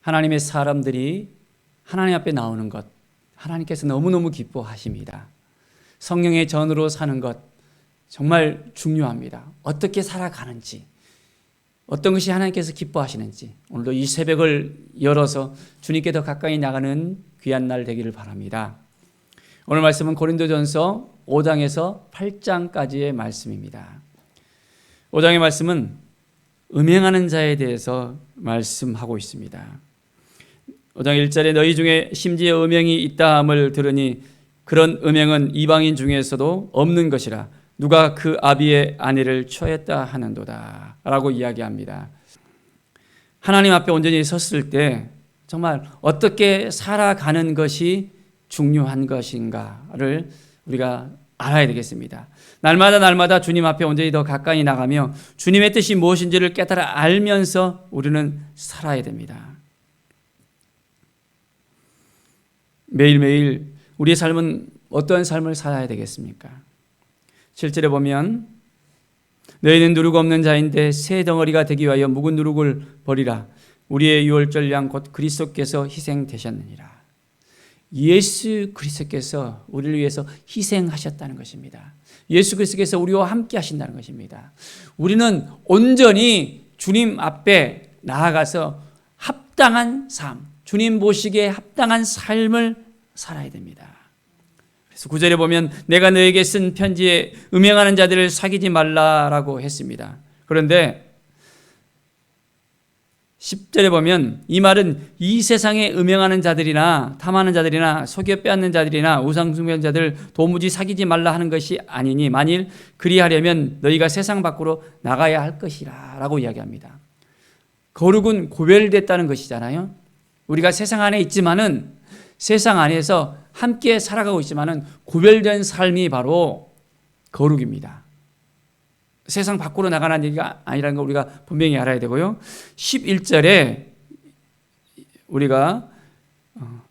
하나님의 사람들이 하나님 앞에 나오는 것, 하나님께서 너무너무 기뻐하십니다. 성령의 전으로 사는 것 정말 중요합니다. 어떻게 살아가는지, 어떤 것이 하나님께서 기뻐하시는지 오늘도 이 새벽을 열어서 주님께 더 가까이 나가는 귀한 날 되기를 바랍니다. 오늘 말씀은 고린도전서 5장에서 8장까지의 말씀입니다. 5장의 말씀은 음행하는 자에 대해서 말씀하고 있습니다. 5장 1절에 너희 중에 심지어 음행이 있다 함을 들으니 그런 음행은 이방인 중에서도 없는 것이라 누가 그 아비의 아내를 취하였다 하는도다 라고 이야기합니다. 하나님 앞에 온전히 섰을 때 정말 어떻게 살아가는 것이 중요한 것인가를 우리가 알아야 되겠습니다. 날마다 주님 앞에 온전히 더 가까이 나가며 주님의 뜻이 무엇인지를 깨달아 알면서 우리는 살아야 됩니다. 매일매일 우리의 삶은 어떠한 삶을 살아야 되겠습니까? 7절에 보면 너희는 누룩 없는 자인데 새 덩어리가 되기 위하여 묵은 누룩을 버리라. 우리의 유월절 양 곧 그리스도께서 희생되셨느니라. 예수 그리스도께서 우리를 위해서 희생하셨다는 것입니다. 예수 그리스도께서 우리와 함께 하신다는 것입니다. 우리는 온전히 주님 앞에 나아가서 합당한 삶, 주님 보시기에 합당한 삶을 살아야 됩니다. 그래서 9절에 보면 내가 너에게 쓴 편지에 음행하는 자들을 사귀지 말라라고 했습니다. 그런데 10절에 보면 이 말은 이 세상에 음행하는 자들이나 탐하는 자들이나 속여 빼앗는 자들이나 우상숭배하는 자들 도무지 사귀지 말라 하는 것이 아니니 만일 그리하려면 너희가 세상 밖으로 나가야 할 것이라 라고 이야기합니다. 거룩은 구별됐다는 것이잖아요. 우리가 세상 안에 있지만은 세상 안에서 함께 살아가고 있지만은 구별된 삶이 바로 거룩입니다. 세상 밖으로 나가는 얘기가 아니라는 걸 우리가 분명히 알아야 되고요. 11절에 우리가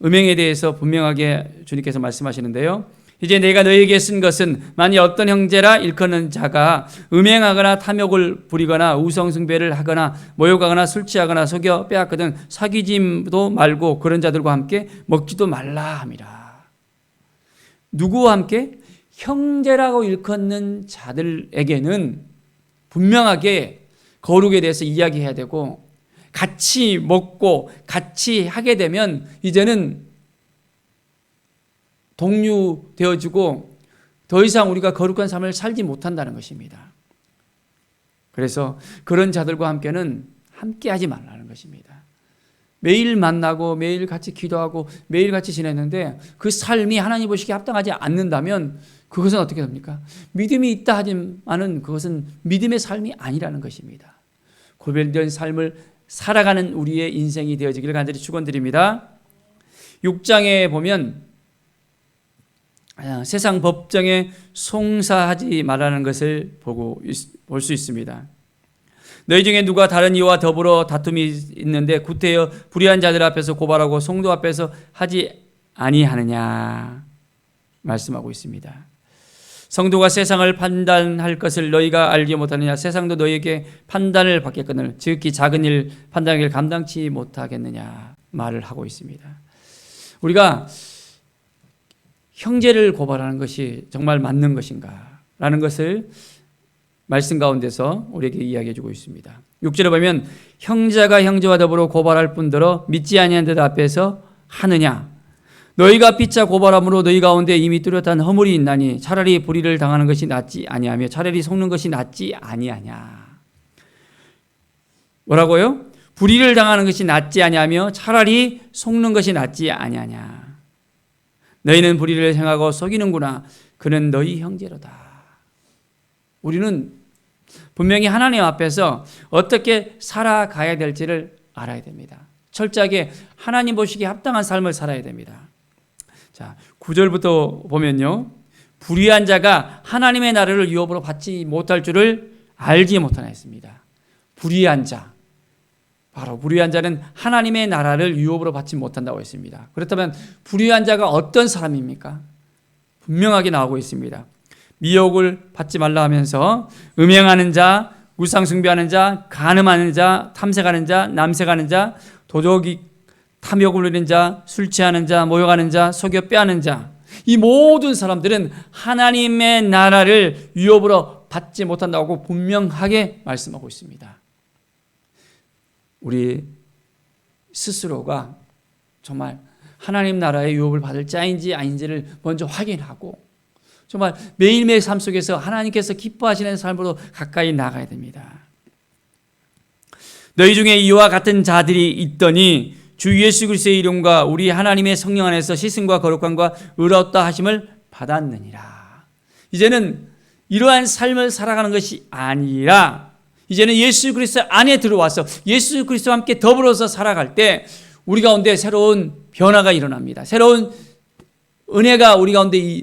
음행에 대해서 분명하게 주님께서 말씀하시는데요. 이제 내가 너에게 쓴 것은 만일 어떤 형제라 일컫는 자가 음행하거나 탐욕을 부리거나 우상숭배를 하거나 모욕하거나 술 취하거나 속여 빼앗거든 사귀지도 말고 그런 자들과 함께 먹지도 말라 함이라. 누구와 함께? 형제라고 일컫는 자들에게는 분명하게 거룩에 대해서 이야기해야 되고 같이 먹고 같이 하게 되면 이제는 동류되어지고 더 이상 우리가 거룩한 삶을 살지 못한다는 것입니다. 그래서 그런 자들과 함께는 함께 하지 말라는 것입니다. 매일 만나고 매일 같이 기도하고 매일 같이 지냈는데 그 삶이 하나님 보시기에 합당하지 않는다면 그것은 어떻게 됩니까? 믿음이 있다 하지만은 그것은 믿음의 삶이 아니라는 것입니다. 구별된 삶을 살아가는 우리의 인생이 되어지기를 간절히 축원드립니다. 6장에 보면 세상 법정에 송사하지 말라는 것을 볼 수 있습니다. 너희 중에 누가 다른 이와 더불어 다툼이 있는데 구태여 불의한 자들 앞에서 고발하고 성도 앞에서 하지 아니하느냐 말씀하고 있습니다. 성도가 세상을 판단할 것을 너희가 알지 못하느냐 세상도 너희에게 판단을 받겠거늘 지극히 작은 일 판단하기를 감당치 못하겠느냐 말을 하고 있습니다. 우리가 형제를 고발하는 것이 정말 맞는 것인가 라는 것을 말씀 가운데서 우리에게 이야기해 주고 있습니다. 6절에 보면 형제가 형제와 더불어 고발할 뿐더러 믿지 아니한 들 앞에서 하느냐 너희가 피차 고발함으로 너희 가운데 이미 뚜렷한 허물이 있나니 차라리 불의를 당하는 것이 낫지 아니하며 차라리 속는 것이 낫지 아니하냐. 뭐라고요? 불의를 당하는 것이 낫지 아니하며 차라리 속는 것이 낫지 아니하냐. 너희는 불의를 행하고 속이는구나. 그는 너희 형제로다. 우리는 분명히 하나님 앞에서 어떻게 살아가야 될지를 알아야 됩니다. 철저하게 하나님 보시기에 합당한 삶을 살아야 됩니다. 자, 9절부터 보면요. 불의한 자가 하나님의 나라를 유업으로 받지 못할 줄을 알지 못하나 했습니다. 불의한 자. 바로 불의한 자는 하나님의 나라를 유업으로 받지 못한다고 했습니다. 그렇다면 불의한 자가 어떤 사람입니까? 분명하게 나오고 있습니다. 미혹을 받지 말라 하면서 음행하는 자, 우상 숭배하는 자, 간음하는 자, 탐색하는 자, 남색하는 자, 도적이 탐욕을 누리는 자, 술 취하는 자, 모욕하는 자, 속여 빼앗는 자, 이 모든 사람들은 하나님의 나라를 위협으로 받지 못한다고 분명하게 말씀하고 있습니다. 우리 스스로가 정말 하나님 나라의 유업을 받을 자인지 아닌지를 먼저 확인하고 정말 매일매일 삶 속에서 하나님께서 기뻐하시는 삶으로 가까이 나가야 됩니다. 너희 중에 이와 같은 자들이 있더니 주 예수 그리스도의 이름과 우리 하나님의 성령 안에서 씻음과 거룩함과 의롭다 하심을 받았느니라. 이제는 이러한 삶을 살아가는 것이 아니라 이제는 예수 그리스도 안에 들어와서 예수 그리스도와 함께 더불어서 살아갈 때 우리 가운데 새로운 변화가 일어납니다. 새로운 은혜가 우리 가운데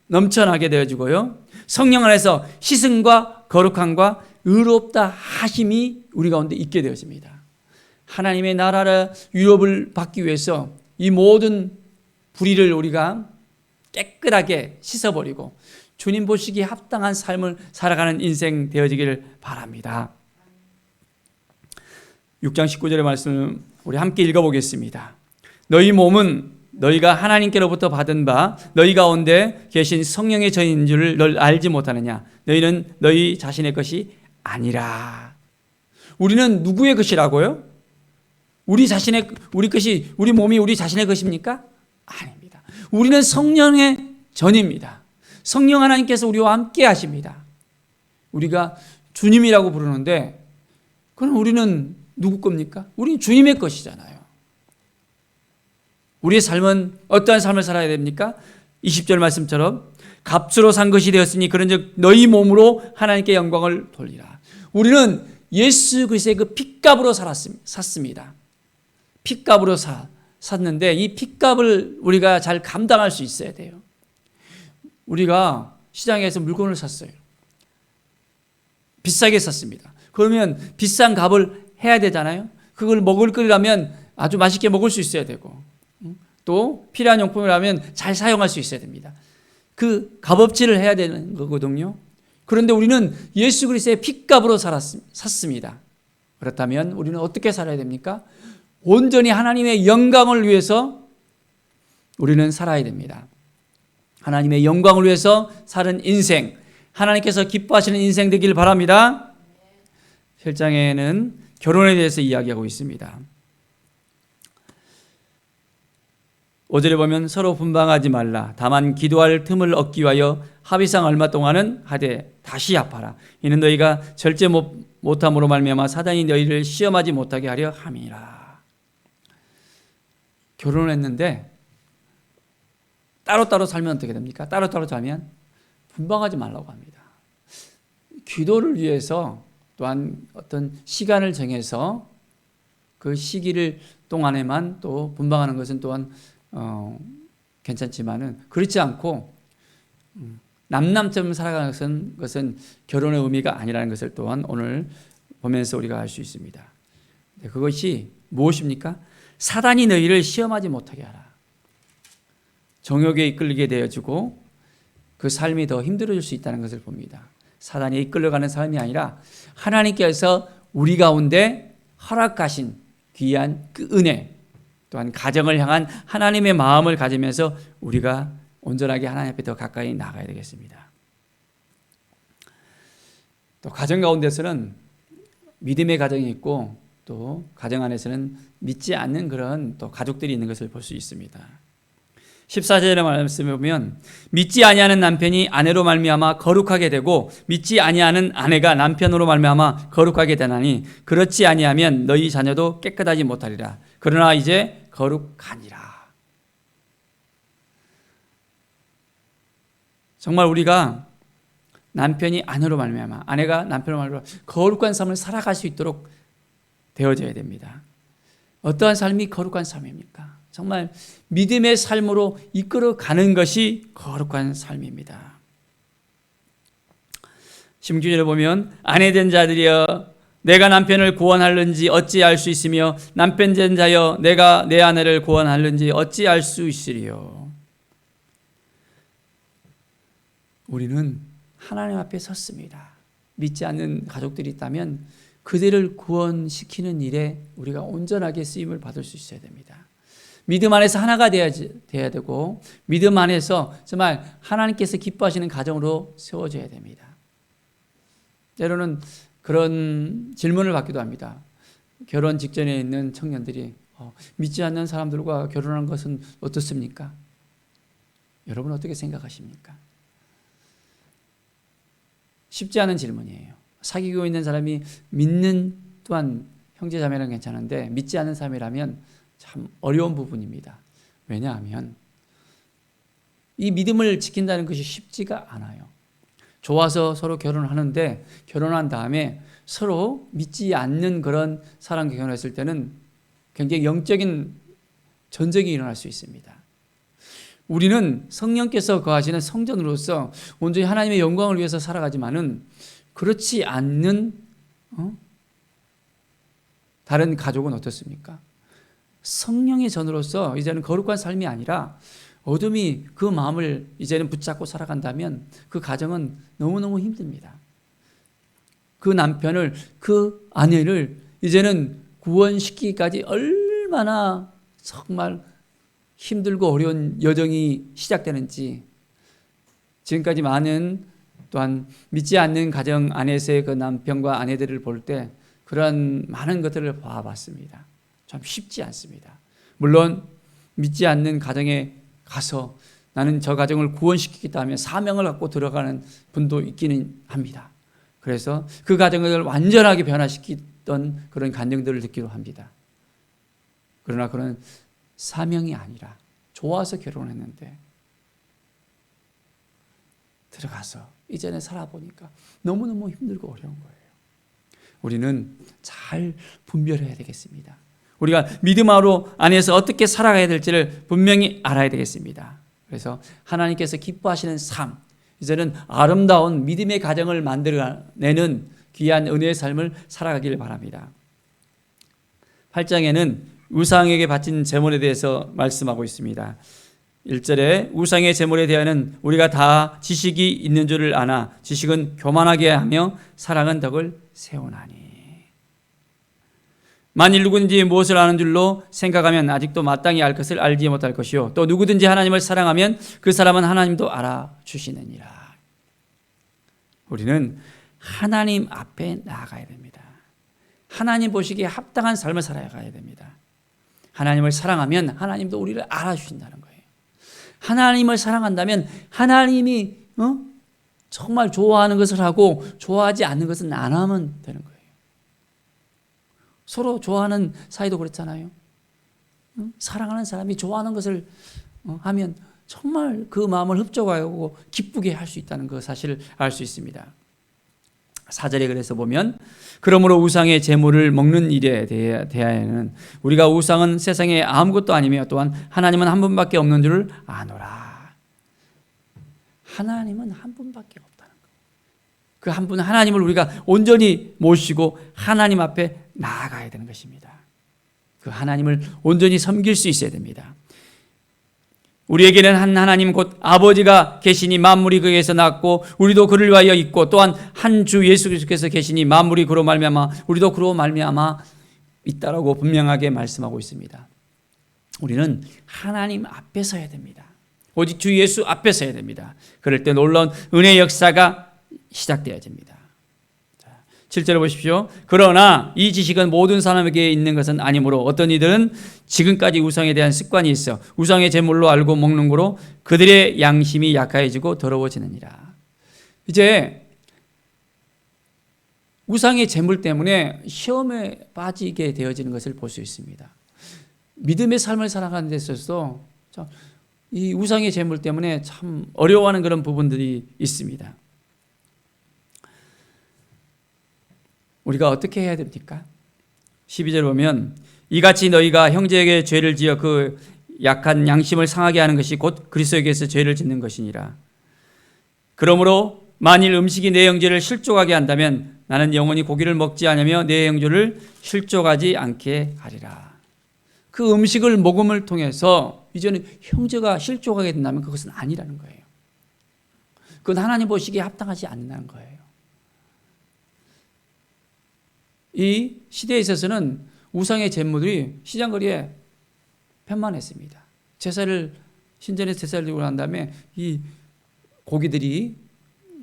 넘쳐나게 되어지고요. 성령 안에서 씻음과 거룩함과 의롭다 하심이 우리 가운데 있게 되어집니다. 하나님의 나라의 유업을 받기 위해서 이 모든 불의를 우리가 깨끗하게 씻어버리고 주님 보시기에 합당한 삶을 살아가는 인생 되어지기를 바랍니다. 6장 19절의 말씀을 우리 함께 읽어보겠습니다. 너희 몸은 너희가 하나님께로부터 받은 바 너희 가운데 계신 성령의 전인 줄을 널 알지 못하느냐. 너희는 너희 자신의 것이 아니라. 우리는 누구의 것이라고요? 우리 것이, 우리 몸이 우리 자신의 것입니까? 아닙니다. 우리는 성령의 전입니다. 성령 하나님께서 우리와 함께 하십니다. 우리가 주님이라고 부르는데 그럼 우리는 누구 겁니까? 우리는 주님의 것이잖아요. 우리의 삶은 어떠한 삶을 살아야 됩니까? 20절 말씀처럼 값으로 산 것이 되었으니 그런즉 너희 몸으로 하나님께 영광을 돌리라. 우리는 예수 그리스도의 그 핏값으로 샀습니다. 핏값으로 샀는데 이 핏값을 우리가 잘 감당할 수 있어야 돼요. 우리가 시장에서 물건을 샀어요. 비싸게 샀습니다. 그러면 비싼 값을 해야 되잖아요. 그걸 먹을 거라면 아주 맛있게 먹을 수 있어야 되고 또 필요한 용품이라면 잘 사용할 수 있어야 됩니다. 그 값어치를 해야 되는 거거든요. 그런데 우리는 예수 그리스도의 핏값으로 샀습니다. 그렇다면 우리는 어떻게 살아야 됩니까? 온전히 하나님의 영광을 위해서 우리는 살아야 됩니다. 하나님의 영광을 위해서 사는 인생, 하나님께서 기뻐하시는 인생 되길 바랍니다. 7장에는 결혼에 대해서 이야기하고 있습니다. 5절에 보면 서로 분방하지 말라. 다만 기도할 틈을 얻기 위하여 합의상 얼마 동안은 하되 다시 합하라. 이는 너희가 절제 못함으로 말미암아 사단이 너희를 시험하지 못하게 하려 함이라. 결혼을 했는데 따로따로 살면 어떻게 됩니까? 따로따로 살면 분방하지 말라고 합니다. 기도를 위해서 또한 어떤 시간을 정해서 그 시기를 동안에만 또 분방하는 것은 또한 괜찮지만은 그렇지 않고 남남처럼 살아가는 것은 결혼의 의미가 아니라는 것을 또한 오늘 보면서 우리가 알 수 있습니다. 그것이 무엇입니까? 사단이 너희를 시험하지 못하게 하라. 정욕에 이끌리게 되어지고 그 삶이 더 힘들어질 수 있다는 것을 봅니다. 사단이 이끌려가는 삶이 아니라 하나님께서 우리 가운데 허락하신 귀한 그 은혜, 또한 가정을 향한 하나님의 마음을 가지면서 우리가 온전하게 하나님 앞에 더 가까이 나가야 되겠습니다. 또 가정 가운데서는 믿음의 가정이 있고 또 가정 안에서는 믿지 않는 그런 또 가족들이 있는 것을 볼 수 있습니다. 14절의 말씀을 보면 믿지 아니하는 남편이 아내로 말미암아 거룩하게 되고 믿지 아니하는 아내가 남편으로 말미암아 거룩하게 되나니 그렇지 아니하면 너희 자녀도 깨끗하지 못하리라. 그러나 이제 거룩하니라. 정말 우리가 남편이 아내로 말미암아 아내가 남편으로 말미암아 거룩한 삶을 살아갈 수 있도록 되어져야 됩니다. 어떠한 삶이 거룩한 삶입니까? 정말 믿음의 삶으로 이끌어가는 것이 거룩한 삶입니다. 16절에 보면 아내된 자들이여 내가 남편을 구원하는지 어찌 알 수 있으며 남편된 자여 내가 내 아내를 구원하는지 어찌 알 수 있으리요. 우리는 하나님 앞에 섰습니다. 믿지 않는 가족들이 있다면 그들을 구원시키는 일에 우리가 온전하게 쓰임을 받을 수 있어야 됩니다. 믿음 안에서 하나가 돼야 되고 믿음 안에서 정말 하나님께서 기뻐하시는 가정으로 세워져야 됩니다. 때로는 그런 질문을 받기도 합니다. 결혼 직전에 있는 청년들이 믿지 않는 사람들과 결혼하는 것은 어떻습니까? 여러분 어떻게 생각하십니까? 쉽지 않은 질문이에요. 사귀고 있는 사람이 믿는 또한 형제자매는 괜찮은데 믿지 않는 사람이라면 참 어려운 부분입니다. 왜냐하면 이 믿음을 지킨다는 것이 쉽지가 않아요. 좋아서 서로 결혼하는데 결혼한 다음에 서로 믿지 않는 그런 사람과 결혼했을 때는 굉장히 영적인 전쟁이 일어날 수 있습니다. 우리는 성령께서 거하시는 성전으로서 온전히 하나님의 영광을 위해서 살아가지만은 그렇지 않는 다른 가족은 어떻습니까? 성령의 전으로서 이제는 거룩한 삶이 아니라 어둠이 그 마음을 이제는 붙잡고 살아간다면 그 가정은 너무너무 힘듭니다. 그 남편을, 그 아내를 이제는 구원시키기까지 얼마나 정말 힘들고 어려운 여정이 시작되는지 지금까지 많은 또한 믿지 않는 가정 안에서의 그 남편과 아내들을 볼 때 그런 많은 것들을 봐봤습니다. 참 쉽지 않습니다. 물론 믿지 않는 가정에 가서 나는 저 가정을 구원시키겠다 하며 사명을 갖고 들어가는 분도 있기는 합니다. 그래서 그 가정을 완전하게 변화시키던 그런 감정들을 듣기도 합니다. 그러나 그런 사명이 아니라 좋아서 결혼했는데 들어가서 이전에 살아보니까 너무너무 힘들고 어려운 거예요. 우리는 잘 분별해야 되겠습니다. 우리가 믿음 안에서 어떻게 살아가야 될지를 분명히 알아야 되겠습니다. 그래서 하나님께서 기뻐하시는 삶, 이제는 아름다운 믿음의 가정을 만들어내는 귀한 은혜의 삶을 살아가길 바랍니다. 8장에는 우상에게 바친 제물에 대해서 말씀하고 있습니다. 1절에 우상의 제물에 대하여는 우리가 다 지식이 있는 줄을 아나 지식은 교만하게 하며 사랑은 덕을 세우나니. 만일 누구든지 무엇을 아는 줄로 생각하면 아직도 마땅히 알 것을 알지 못할 것이요 또 누구든지 하나님을 사랑하면 그 사람은 하나님도 알아주시느니라. 우리는 하나님 앞에 나아가야 됩니다. 하나님 보시기에 합당한 삶을 살아가야 됩니다. 하나님을 사랑하면 하나님도 우리를 알아주신다는 거예요. 하나님을 사랑한다면 하나님이 정말 좋아하는 것을 하고 좋아하지 않는 것은 안 하면 되는 거예요. 서로 좋아하는 사이도 그렇잖아요. 사랑하는 사람이 좋아하는 것을 하면 정말 그 마음을 흡족하고 기쁘게 할 수 있다는 그 사실을 알 수 있습니다. 4절에 그래서 보면 그러므로 우상의 제물을 먹는 일에 대하여는 우리가 우상은 세상에 아무것도 아니며 또한 하나님은 한 분밖에 없는 줄을 아노라. 하나님은 한 분밖에 없다는 거예요. 그 한 분 하나님을 우리가 온전히 모시고 하나님 앞에 나아가야 되는 것입니다. 그 하나님을 온전히 섬길 수 있어야 됩니다. 우리에게는 한 하나님 곧 아버지가 계시니 만물이 그에게서 났고 우리도 그를 위하여 있고 또한 한 주 예수 그리스도께서 계시니 만물이 그로 말미암아 우리도 그로 말미암아 있다라고 분명하게 말씀하고 있습니다. 우리는 하나님 앞에 서야 됩니다. 오직 주 예수 앞에 서야 됩니다. 그럴 때 놀라운 은혜의 역사가 시작되어집니다. 7절을 보십시오. 그러나 이 지식은 모든 사람에게 있는 것은 아니므로 어떤 이들은 지금까지 우상에 대한 습관이 있어 우상의 제물로 알고 먹는 거로 그들의 양심이 약해지고 더러워지느니라. 이제 우상의 제물 때문에 시험에 빠지게 되어지는 것을 볼 수 있습니다. 믿음의 삶을 살아가는 데 있어서 이 우상의 제물 때문에 참 어려워하는 그런 부분들이 있습니다. 우리가 어떻게 해야 됩니까? 12절 보면 이같이 너희가 형제에게 죄를 지어 그 약한 양심을 상하게 하는 것이 곧 그리스도에게서 죄를 짓는 것이니라. 그러므로 만일 음식이 내 형제를 실족하게 한다면 나는 영원히 고기를 먹지 않으며 내 형제를 실족하지 않게 하리라. 그 음식을 먹음을 통해서 이제는 형제가 실족하게 된다면 그것은 아니라는 거예요. 그건 하나님 보시기에 합당하지 않는다는 거예요. 이 시대에 있어서는 우상의 제물들이 시장거리에 편만했습니다. 신전에 제사를 드리고 난 다음에 이 고기들이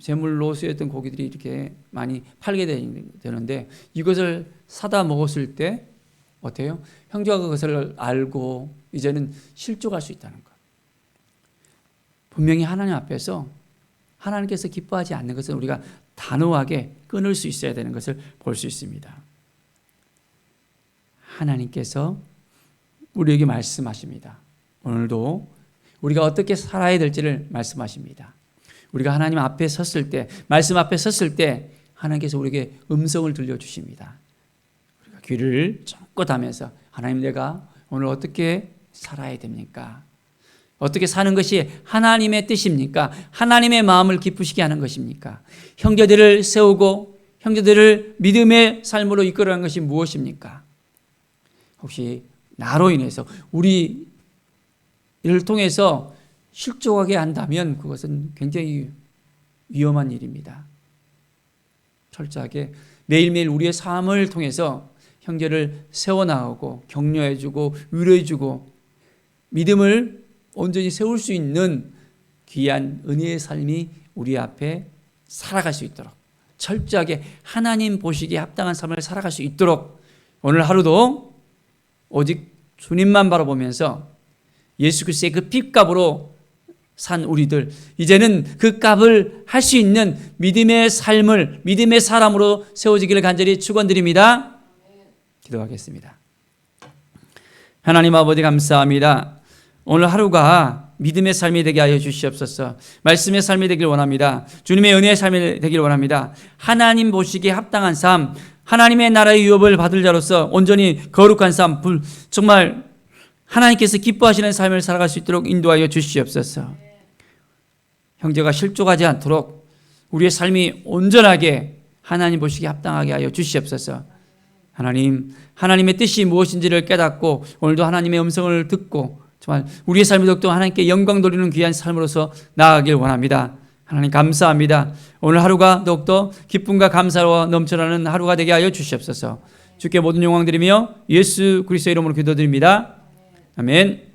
제물로 쓰였던 고기들이 이렇게 많이 팔게 되는데 이것을 사다 먹었을 때 어때요? 형제가 그것을 알고 이제는 실족할 수 있다는 것. 분명히 하나님 앞에서 하나님께서 기뻐하지 않는 것은 우리가 단호하게 끊을 수 있어야 되는 것을 볼 수 있습니다. 하나님께서 우리에게 말씀하십니다. 오늘도 우리가 어떻게 살아야 될지를 말씀하십니다. 우리가 하나님 앞에 섰을 때, 말씀 앞에 섰을 때 하나님께서 우리에게 음성을 들려주십니다. 우리가 귀를 쫑긋 하면서 하나님, 내가 오늘 어떻게 살아야 됩니까? 어떻게 사는 것이 하나님의 뜻입니까? 하나님의 마음을 기쁘시게 하는 것입니까? 형제들을 세우고 형제들을 믿음의 삶으로 이끌어가는 것이 무엇입니까? 혹시 나로 인해서 우리를 통해서 실족하게 한다면 그것은 굉장히 위험한 일입니다. 철저하게 매일매일 우리의 삶을 통해서 형제를 세워나가고 격려해주고 위로해주고 믿음을 온전히 세울 수 있는 귀한 은혜의 삶이 우리 앞에 살아갈 수 있도록, 철저하게 하나님 보시기에 합당한 삶을 살아갈 수 있도록 오늘 하루도 오직 주님만 바라보면서 예수 그리스도의 그 핏값으로 산 우리들, 이제는 그 값을 할 수 있는 믿음의 삶을, 믿음의 사람으로 세워지기를 간절히 축원드립니다. 기도하겠습니다. 하나님 아버지, 감사합니다. 오늘 하루가 믿음의 삶이 되게 하여 주시옵소서. 말씀의 삶이 되길 원합니다. 주님의 은혜의 삶이 되길 원합니다. 하나님 보시기에 합당한 삶, 하나님의 나라의 유업을 받을 자로서 온전히 거룩한 삶, 정말 하나님께서 기뻐하시는 삶을 살아갈 수 있도록 인도하여 주시옵소서. 형제가 실족하지 않도록 우리의 삶이 온전하게 하나님 보시기에 합당하게 하여 주시옵소서. 하나님, 하나님의 뜻이 무엇인지를 깨닫고 오늘도 하나님의 음성을 듣고 정말 우리의 삶이 더욱더 하나님께 영광 돌리는 귀한 삶으로서 나아가길 원합니다. 하나님 감사합니다. 오늘 하루가 더욱더 기쁨과 감사로 넘쳐나는 하루가 되게 하여 주시옵소서. 주께 모든 영광 드리며 예수 그리스도의 이름으로 기도드립니다. 아멘.